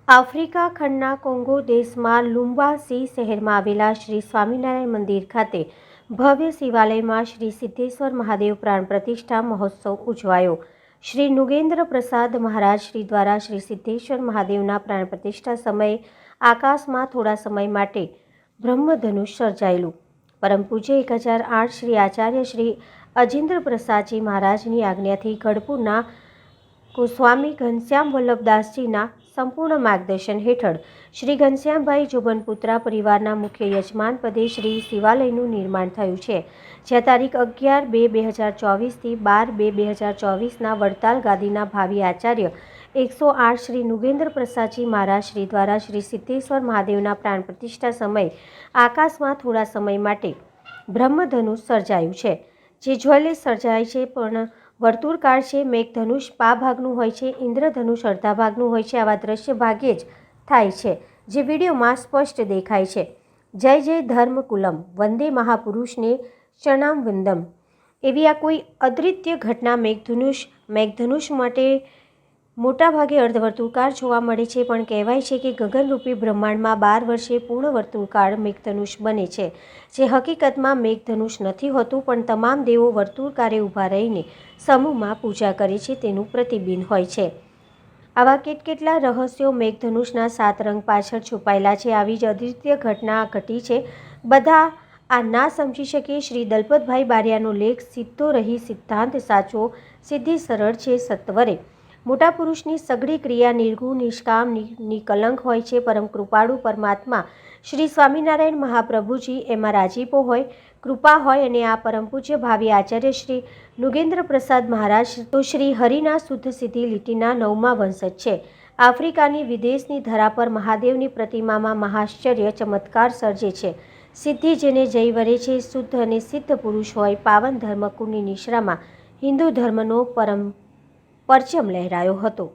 Africa ખંડના Congo દેશમાં લુમ્બાસી શહેરમાં આવેલા શ્રી સ્વામિનારાયણ મંદિર ખાતે ભવ્ય શિવાલયમાં શ્રી સિદ્ધેશ્વર મહાદેવ પ્રાણ પ્રતિષ્ઠા મહોત્સવ ઉજવાયો। શ્રી નુગેન્દ્ર પ્રસાદ મહારાજ શ્રી દ્વારા શ્રી સિદ્ધેશ્વર મહાદેવના પ્રાણ પ્રતિષ્ઠા સમયે આકાશમાં થોડા સમય માટે બ્રહ્મધનુષ સર્જાયેલું। પરમ પૂજ્ય 1008 શ્રી આચાર્ય શ્રી અજેન્દ્ર પ્રસાદજી મહારાજની આજ્ઞાથી ગઢપુરના ગોસ્વામી ઘનશ્યામ વલ્લભદાસજીના સંપૂર્ણ માર્ગદર્શન હેઠળ શ્રી ઘનશ્યામભાઈ જોબનપુત્રા પરિવારના મુખ્ય યજમાન પદે શ્રી શિવાલયનું નિર્માણ થયું છે, જ્યાં તારીખ 11/2/2024થી 12/2/2024ના વડતાલ ગાદીના ભાવિ આચાર્ય 108 શ્રી નુગેન્દ્ર પ્રસાદજી મહારાજ શ્રી દ્વારા શ્રી સિદ્ધેશ્વર મહાદેવના પ્રાણ પ્રતિષ્ઠા સમયે આકાશમાં થોડા સમય માટે બ્રહ્મધનુષ સર્જાયું છે, જે જ્વલે સર્જાય છે પણ વર્તુળકાર છે। મેઘધનુષ પા ભાગનું હોય છે, ઇન્દ્રધનુષ અડધા ભાગનું હોય છે। આવા દ્રશ્ય ભાગ્યે જ થાય છે, જે વિડીયોમાં સ્પષ્ટ દેખાય છે। જય જય ધર્મ કુલમ વંદે મહાપુરુષને ચરણામ વંદમ એવી આ કોઈ અદ્વિતીય ઘટના મેઘધનુષ માટે મોટાભાગે અર્ધવર્તુળકાર જોવા મળે છે, પણ કહેવાય છે કે ગગનરૂપી બ્રહ્માંડમાં 12 વર્ષે પૂર્ણ વર્તુળકાર મેઘધનુષ બને છે, જે હકીકતમાં મેઘધનુષ નથી હોતું, પણ તમામ દેવો વર્તુળકારે ઊભા રહીને સમૂહમાં પૂજા કરે છે તેનું પ્રતિબિંબ હોય છે। આવા કેટલા રહસ્યો મેઘધનુષના 7 રંગ પાછળ છુપાયેલા છે। આવી જ અદ્વિતીય ઘટના ઘટી છે। બધા આ ના સમજી શકે। શ્રી દલપતભાઈ બારિયાનો લેખ સીધો રહી સિદ્ધાંત સાચો, સિદ્ધિ સરળ છે સત્વરે। મોટા પુરુષની સઘળી ક્રિયા નિર્ગુણ નિષ્કામ નિકલંક હોય છે। પરમ કૃપાળુ પરમાત્મા શ્રી સ્વામિનારાયણ મહાપ્રભુજી એમાં રાજીપો હોય, કૃપા હોય, અને આ પરમ પૂજ્ય ભાવિ આચાર્ય શ્રી નુગેન્દ્ર પ્રસાદ મહારાજ તો શ્રી હરિના શુદ્ધ સિદ્ધિ લીટીના 9મા વંશજ છે। આફ્રિકાની વિદેશની ધરા પર મહાદેવની પ્રતિમામાં મહાશ્ચર્ય ચમત્કાર સર્જે છે। સિદ્ધિ જેને જય વરે છે, શુદ્ધ અને સિદ્ધ પુરુષ હોય। પાવન ધર્મકુળની નિશ્રામાં હિન્દુ ધર્મનો પરચમ લહેરાયો હતો।